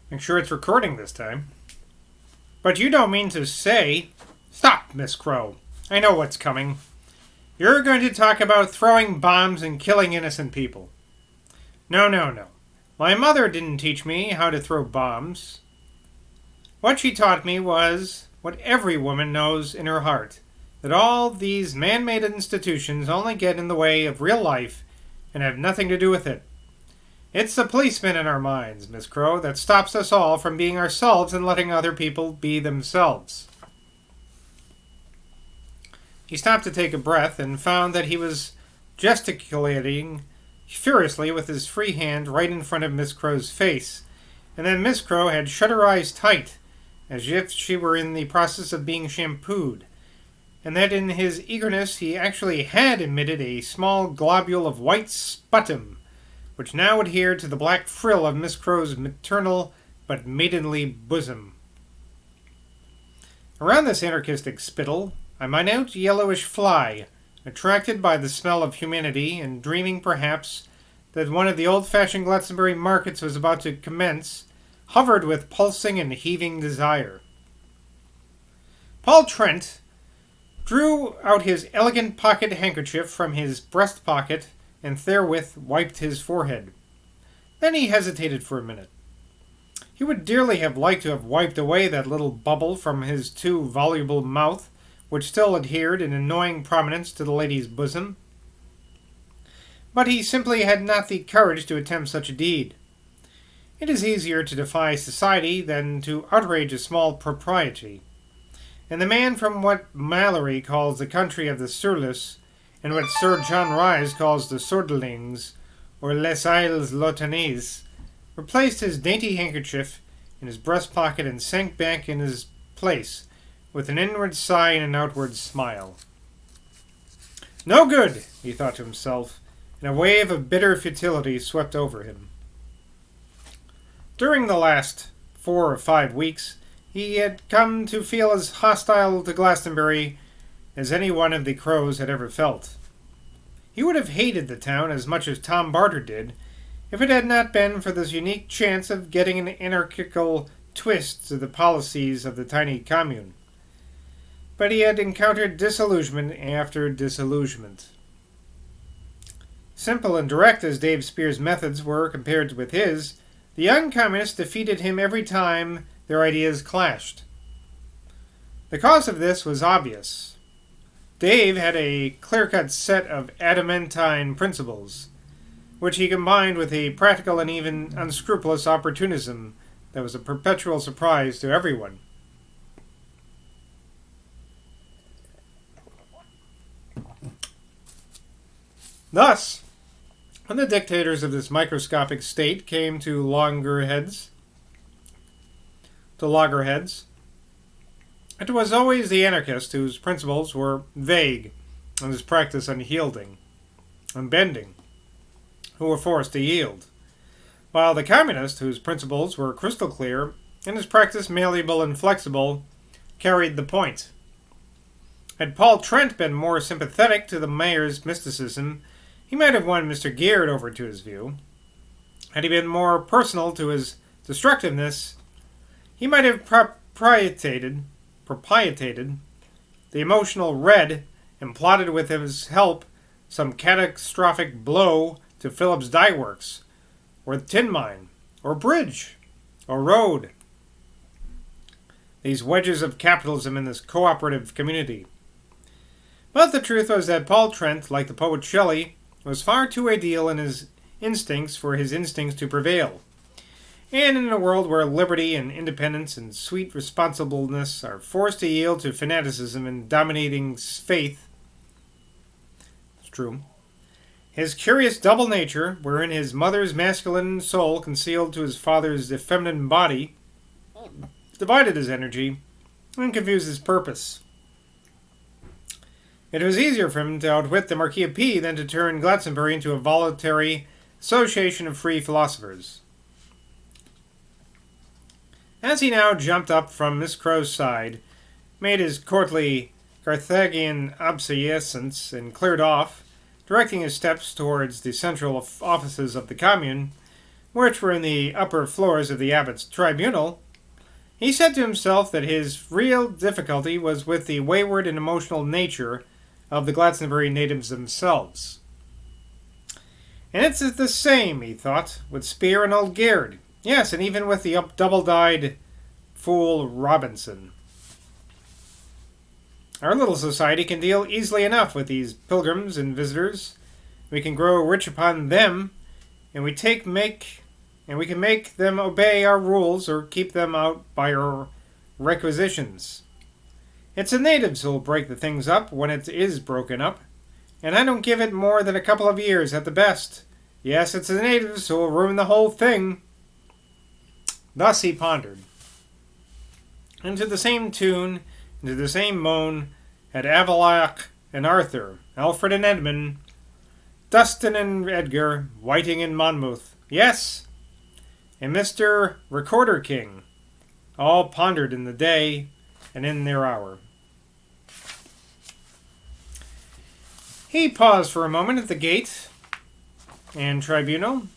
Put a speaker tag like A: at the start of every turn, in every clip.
A: Make sure it's recording this time. But you don't mean to say... Stop, Miss Crow. I know what's coming. You're going to talk about throwing bombs and killing innocent people. No, no, no. My mother didn't teach me how to throw bombs. What she taught me was what every woman knows in her heart, that all these man-made institutions only get in the way of real life and have nothing to do with it. It's the policeman in our minds, Miss Crow, that stops us all from being ourselves and letting other people be themselves. He stopped to take a breath and found that he was gesticulating furiously with his free hand right in front of Miss Crow's face, and then Miss Crow had shut her eyes tight, as if she were in the process of being shampooed, and that in his eagerness he actually had emitted a small globule of white sputum, which now adhered to the black frill of Miss Crow's maternal but maidenly bosom. Around this anarchistic spittle, a minute yellowish fly, attracted by the smell of humanity and dreaming perhaps that one of the old-fashioned Glastonbury markets was about to commence, hovered with pulsing and heaving desire. Paul Trent drew out his elegant pocket handkerchief from his breast pocket and therewith wiped his forehead. Then he hesitated for a minute. He would dearly have liked to have wiped away that little bubble from his too voluble mouth, which still adhered in annoying prominence to the lady's bosom. But he simply had not the courage to attempt such a deed. It is easier to defy society than to outrage a small propriety. And the man from what Mallory calls the country of the Surlus, and what Sir John Rhys calls the Sordelings, or Les Isles Lotanaises, replaced his dainty handkerchief in his breast pocket and sank back in his place, with an inward sigh and an outward smile. No good, he thought to himself, and a wave of bitter futility swept over him. During the last 4 or 5 weeks, he had come to feel as hostile to Glastonbury as any one of the Crows had ever felt. He would have hated the town as much as Tom Barter did, if it had not been for this unique chance of getting an anarchical twist to the policies of the tiny commune. But he had encountered disillusionment after disillusionment. Simple and direct as Dave Spear's methods were compared with his, the young communists defeated him every time their ideas clashed. The cause of this was obvious. Dave had a clear-cut set of adamantine principles, which he combined with a practical and even unscrupulous opportunism that was a perpetual surprise to everyone. Thus, when the dictators of this microscopic state came to loggerheads, it was always the anarchist whose principles were vague and his practice unyielding, unbending, who were forced to yield, while the communist, whose principles were crystal clear and his practice malleable and flexible, carried the point. Had Paul Trent been more sympathetic to the mayor's mysticism, he might have won Mr. Geard over to his view. Had he been more personal to his destructiveness, he might have propitiated the emotional red and plotted with his help some catastrophic blow to Phillips Dye Works, or the tin mine, or bridge, or road. These wedges of capitalism in this cooperative community. But the truth was that Paul Trent, like the poet Shelley, was far too ideal in his instincts for his instincts to prevail. And in a world where liberty and independence and sweet responsibleness are forced to yield to fanaticism and dominating faith, it's true, his curious double nature, wherein his mother's masculine soul concealed to his father's effeminate body, divided his energy and confused his purpose. It was easier for him to outwit the Marquis of P than to turn Glastonbury into a voluntary association of free philosophers. As he now jumped up from Miss Crow's side, made his courtly Carthaginian obeisance, and cleared off, directing his steps towards the central offices of the commune, which were in the upper floors of the abbot's tribunal, he said to himself that his real difficulty was with the wayward and emotional nature of the Glastonbury natives themselves. And it's the same, he thought, with Spear and old Gerd. Yes, and even with the double-dyed fool Robinson. Our little society can deal easily enough with these pilgrims and visitors. We can grow rich upon them, and we can make them obey our rules or keep them out by our requisitions. It's the natives who'll break the things up when it is broken up, and I don't give it more than a couple of years at the best. Yes, it's the natives who'll ruin the whole thing. Thus he pondered. And to the same tune, and to the same moan, had Avallac'h and Arthur, Alfred and Edmund, Dustin and Edgar, Whiting and Monmouth, yes, and Mr. Recorder King, all pondered in the day and in their hour. He paused for a moment at the gate and tribunal.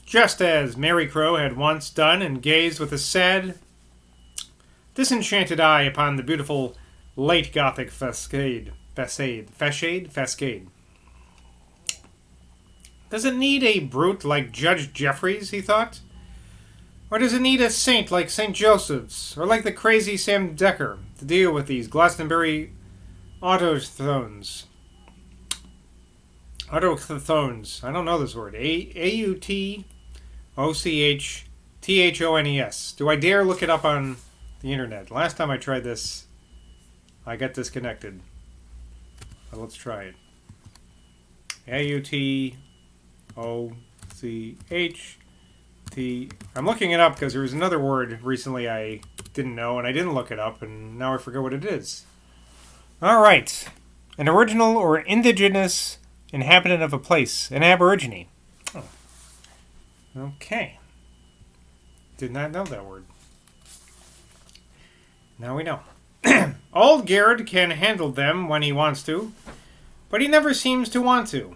A: Just as Mary Crow had once done, and gazed with a sad, disenchanted eye upon the beautiful late Gothic facade. Does it need a brute like Judge Jeffreys, he thought? Or does it need a saint like St. Joseph's, or like the crazy Sam Decker, to deal with these Glastonbury autochthones? Autochthones. I don't know this word. Autochthhones. Do I dare look it up on the internet? Last time I tried this, I got disconnected. But let's try it. Autochth. I'm looking it up because there was another word recently I didn't know, and I didn't look it up, and now I forget what it is. All right. An original or indigenous inhabitant of a place. An aborigine. Oh. Okay. Did not know that word. Now we know. Old Gerd can handle them when he wants to, but he never seems to want to.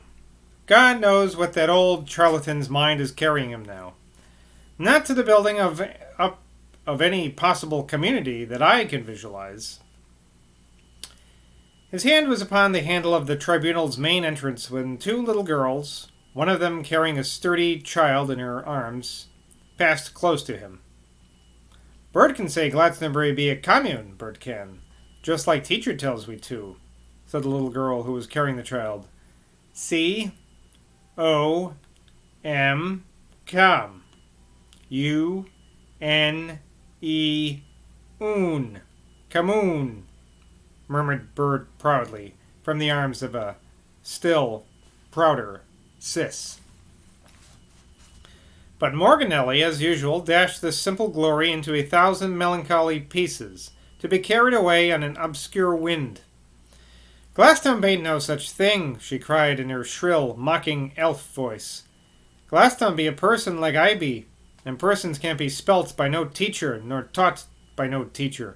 A: God knows what that old charlatan's mind is carrying him now. Not to the building of any possible community that I can visualize. His hand was upon the handle of the tribunal's main entrance when two little girls, one of them carrying a sturdy child in her arms, passed close to him. Bert can say Glastonbury be a commune, Bert can. Just like teacher tells me to, said the little girl who was carrying the child. C-O-M, com. U-N-E, oon, commune, murmured Bert proudly, from the arms of a still prouder Sis. But Morganelli, as usual, dashed this simple glory into 1,000 melancholy pieces, to be carried away on an obscure wind. Glastonbury ain't no such thing, she cried in her shrill, mocking elf voice. Glastonbury be a person like I be, and persons can't be spelt by no teacher, nor taught by no teacher.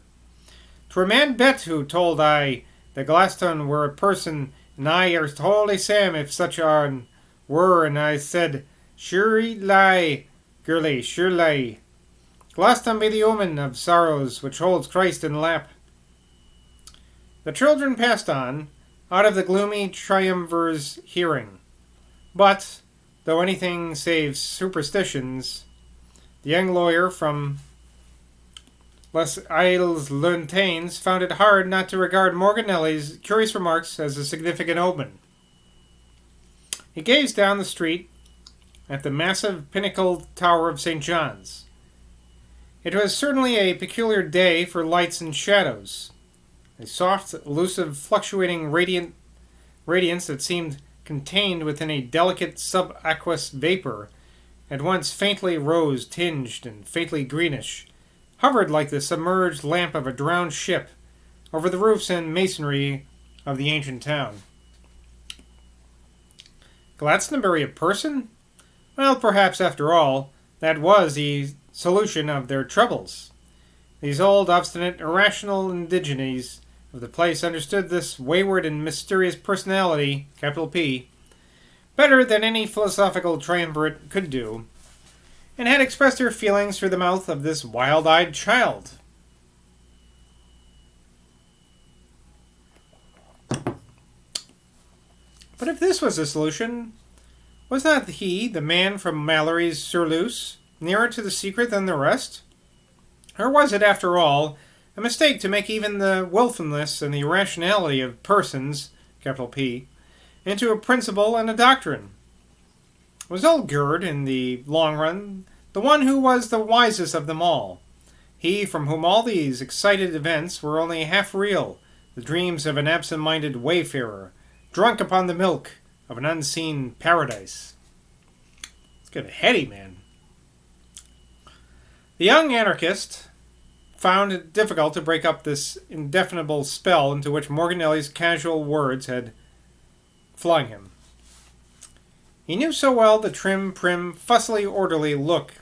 A: 'Twere man bet who told I that Glaston were a person, and I are wholly Sam if such an were, and I said, sure lie, girlie, sure lie. Glaston be the omen of sorrows which holds Christ in lap. The children passed on, out of the gloomy triumvir's hearing. But, though anything save superstitions, the young lawyer from Les Isles Luntains found it hard not to regard Morganelli's curious remarks as a significant omen. He gazed down the street at the massive pinnacled tower of St. John's. It was certainly a peculiar day for lights and shadows. A soft, elusive, fluctuating radiance that seemed contained within a delicate subaqueous vapor, at once faintly rose-tinged and faintly greenish, hovered like the submerged lamp of a drowned ship over the roofs and masonry of the ancient town. Glastonbury a person? Well, perhaps, after all, that was the solution of their troubles. These old, obstinate, irrational indigenities of the place understood this wayward and mysterious personality, capital P, better than any philosophical triumvirate could do, and had expressed her feelings through the mouth of this wild-eyed child. But if this was the solution, was not he, the man from Mallory's Surluce, nearer to the secret than the rest? Or was it, after all, a mistake to make even the willfulness and the irrationality of persons, capital P, into a principle and a doctrine? Was old Gerd, in the long run, the one who was the wisest of them all? He from whom all these excited events were only half real, the dreams of an absent-minded wayfarer, drunk upon the milk of an unseen paradise. It's getting heady, man. The young anarchist found it difficult to break up this indefinable spell into which Morganelli's casual words had flung him. He knew so well the trim, prim, fussily orderly look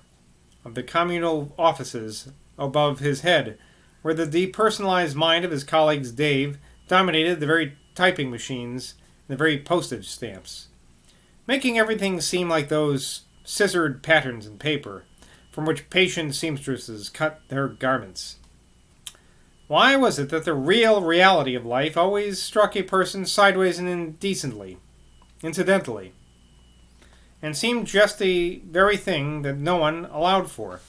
A: of the communal offices above his head, where the depersonalized mind of his colleagues Dave dominated the very typing machines and the very postage stamps, making everything seem like those scissored patterns in paper, from which patient seamstresses cut their garments. Why was it that the real reality of life always struck a person sideways and indecently, incidentally, and seemed just the very thing that no one allowed for?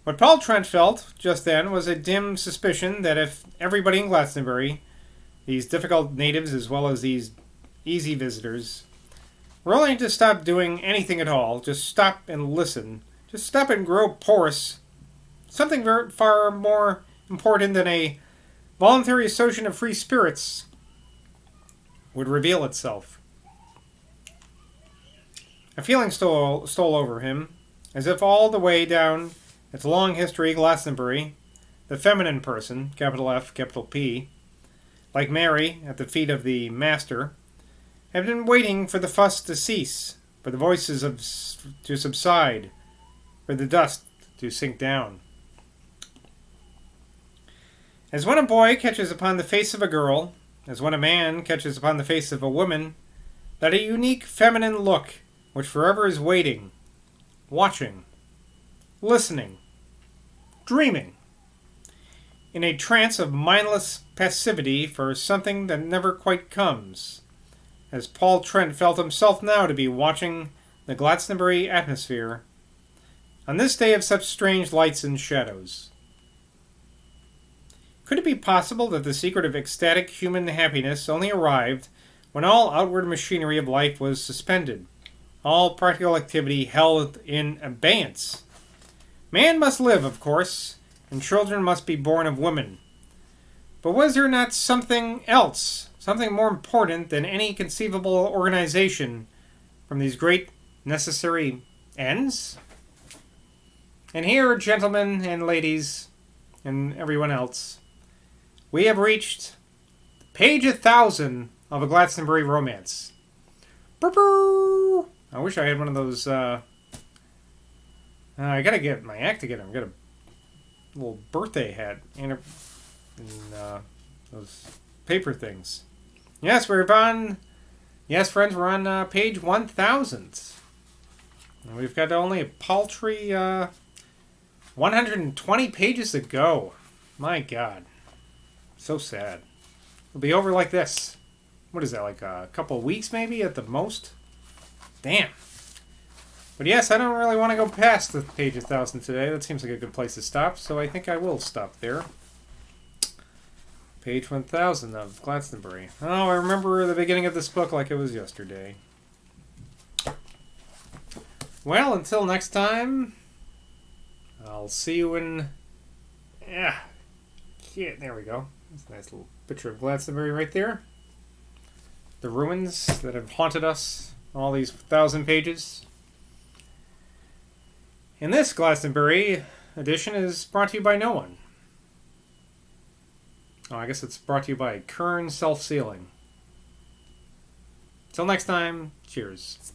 A: What Paul Trent felt just then was a dim suspicion that if everybody in Glastonbury, these difficult natives as well as these easy visitors, were only to stop doing anything at all, just stop and listen, just stop and grow porous, something far more important than a voluntary association of free spirits would reveal itself. A feeling stole over him, as if all the way down its long history Glastonbury, the feminine person, capital F, capital P, like Mary at the feet of the Master, had been waiting for the fuss to cease, for the voices to subside, for the dust to sink down. As when a boy catches upon the face of a girl, as when a man catches upon the face of a woman, that a unique feminine look which forever is waiting, watching, listening, dreaming, in a trance of mindless passivity for something that never quite comes, as Paul Trent felt himself now to be watching the Glastonbury atmosphere on this day of such strange lights and shadows. Could it be possible that the secret of ecstatic human happiness only arrived when all outward machinery of life was suspended, all practical activity held in abeyance? Man must live, of course, and children must be born of women. But was there not something else, something more important than any conceivable organization from these great necessary ends? And here, gentlemen and ladies, and everyone else, we have reached page 1000 of a Glastonbury romance. Burr-burr! I wish I had one of those, I gotta get my act together. I've got a little birthday hat and those paper things. Yes, friends, we're on page 1000. And we've got only a paltry 120 pages to go. My God. So sad. It'll be over like this. What is that, like a couple of weeks maybe at the most? Damn. But yes, I don't really want to go past the page 1000 today. That seems like a good place to stop, so I think I will stop there. Page 1000 of Glastonbury. Oh, I remember the beginning of this book like it was yesterday. Well, until next time, I'll see you in... Yeah, there we go. That's a nice little picture of Glastonbury right there. The ruins that have haunted us all these 1000 pages. And this Glastonbury edition is brought to you by no one. Oh, I guess it's brought to you by Kern Self-Sealing. Till next time, cheers.